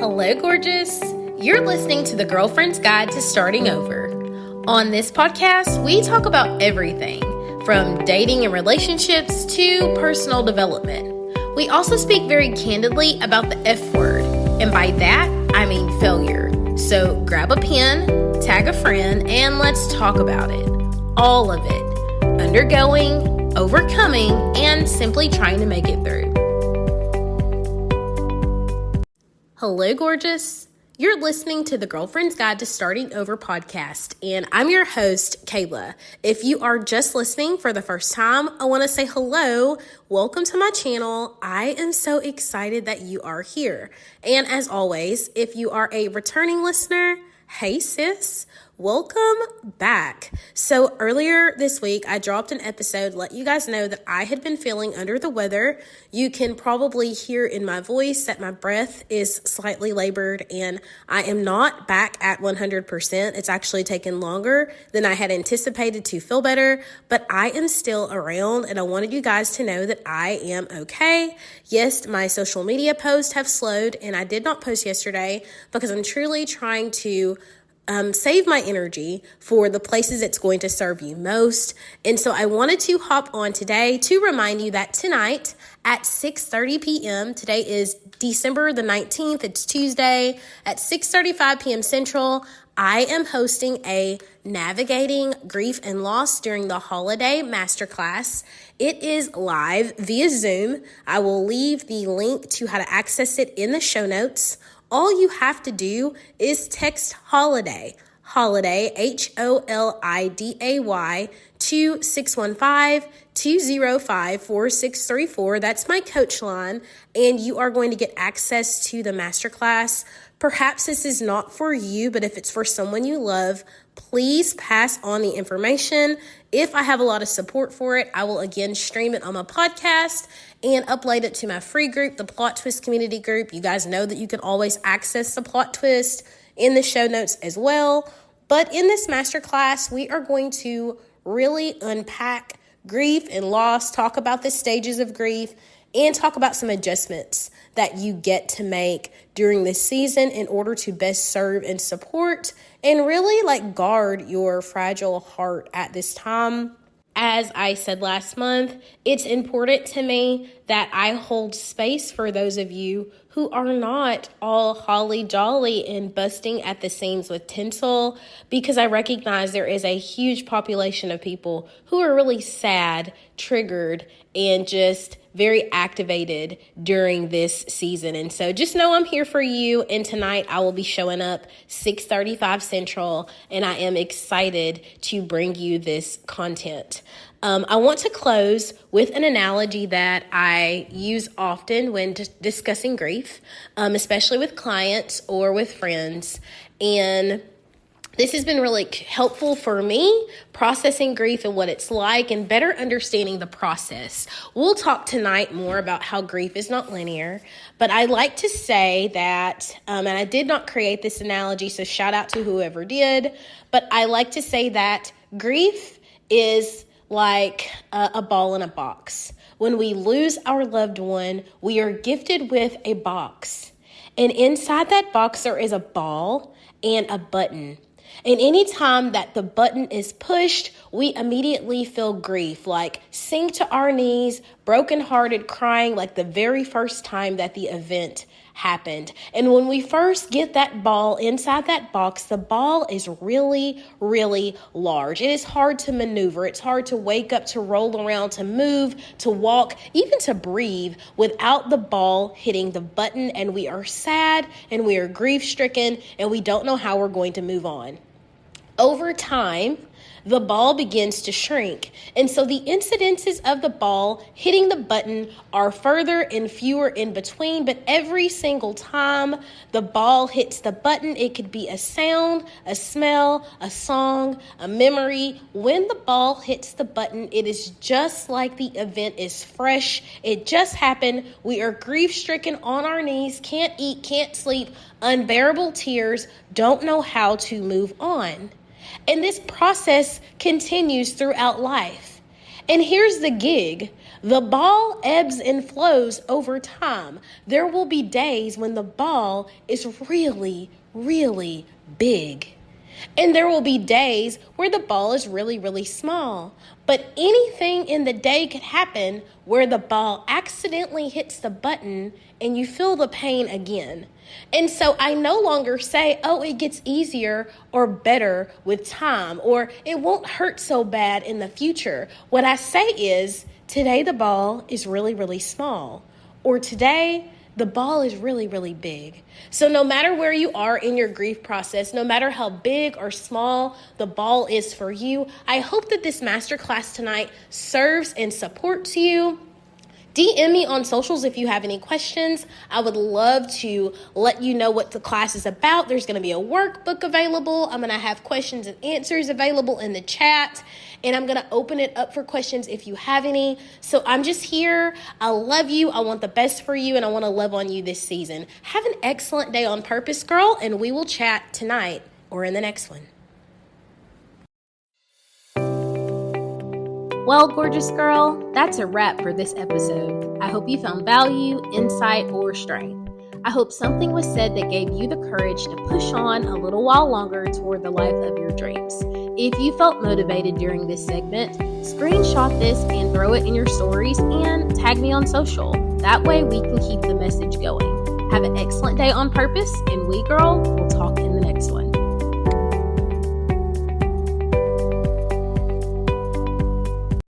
Hello, gorgeous. You're listening to the Girlfriend's Guide to Starting Over. On this podcast, we talk about everything from dating and relationships to personal development. We also speak very candidly about the F word, and by that, I mean failure. So grab a pen, tag a friend, and let's talk about it. All of it. Undergoing, overcoming, and simply trying to make it through. Hello, gorgeous. You're listening to the Girlfriend's Guide to Starting Over podcast, and I'm your host, Kayla. If you are just listening for the first time, I want to say hello. Welcome to my channel. I am so excited that you are here. And as always, if you are a returning listener, hey sis, welcome back. So earlier this week, I dropped an episode, let you guys know that I had been feeling under the weather. You can probably hear in my voice that my breath is slightly labored and I am not back at 100%. It's actually taken longer than I had anticipated to feel better, but I am still around and I wanted you guys to know that I am okay. Yes, my social media posts have slowed and I did not post yesterday because I'm truly trying to save my energy for the places it's going to serve you most. And so I wanted to hop on today to remind you that tonight at 6:30 p.m., today is December the 19th, it's Tuesday, at 6:35 p.m. Central, I am hosting a Navigating Grief and Loss During the Holiday Masterclass. It is live via Zoom. I will leave the link to how to access it in the show notes. All you have to do is text holiday, HOLIDAY, to 615-205-4634. That's my coach line, and you are going to get access to the masterclass. Perhaps this is not for you, but if it's for someone you love, please pass on the information. If I have a lot of support for it, I will again stream it on my podcast and upload it to my free group, the Plot Twist community group. You guys know that you can always access the Plot Twist in the show notes as well. But in this masterclass, we are going to really unpack grief and loss, talk about the stages of grief, and talk about some adjustments that you get to make during this season in order to best serve and support and really guard your fragile heart at this time. As I said last month, it's important to me that I hold space for those of you who are not all holly jolly and busting at the seams with tinsel, because I recognize there is a huge population of people who are really sad, triggered, and just very activated during this season. And so just know I'm here for you. And tonight I will be showing up 6:35 Central, and I am excited to bring you this content. I want to close with an analogy that I use often when discussing grief, especially with clients or with friends. And this has been really helpful for me, processing grief and what it's like and better understanding the process. We'll talk tonight more about how grief is not linear, but I like to say that, and I did not create this analogy, so shout out to whoever did, but I like to say that grief is like a ball in a box. When we lose our loved one, we are gifted with a box. And inside that box, there is a ball and a button. And anytime that the button is pushed, we immediately feel grief, sink to our knees, brokenhearted, crying like the very first time that the event happened. And when we first get that ball inside that box, the ball is really, really large. It is hard to maneuver. It's hard to wake up, to roll around, to move, to walk, even to breathe without the ball hitting the button. And we are sad and we are grief-stricken and we don't know how we're going to move on. Over time, the ball begins to shrink. And so the incidences of the ball hitting the button are further and fewer in between. But every single time the ball hits the button, it could be a sound, a smell, a song, a memory. When the ball hits the button, it is just like the event is fresh. It just happened. We are grief-stricken on our knees, can't eat, can't sleep, unbearable tears, don't know how to move on. And this process continues throughout life. And here's the gig. The ball ebbs and flows over time. There will be days when the ball is really, really big. And there will be days where the ball is really, really small. But anything in the day could happen where the ball accidentally hits the button and you feel the pain again. And so I no longer say, oh, it gets easier or better with time, or it won't hurt so bad in the future. What I say is, today the ball is really, really small, or today the ball is really, really big. So no matter where you are in your grief process, no matter how big or small the ball is for you, I hope that this masterclass tonight serves and supports you. DM me on socials if you have any questions. I would love to let you know what the class is about. There's going to be a workbook available. I'm going to have questions and answers available in the chat. And I'm going to open it up for questions if you have any. So I'm just here. I love you. I want the best for you. And I want to love on you this season. Have an excellent day on purpose, girl. And we will chat tonight or in the next one. Well, gorgeous girl, that's a wrap for this episode. I hope you found value, insight, or strength. I hope something was said that gave you the courage to push on a little while longer toward the life of your dreams. If you felt motivated during this segment, screenshot this and throw it in your stories and tag me on social. That way we can keep the message going. Have an excellent day on purpose, and we, girl, will talk in the next one.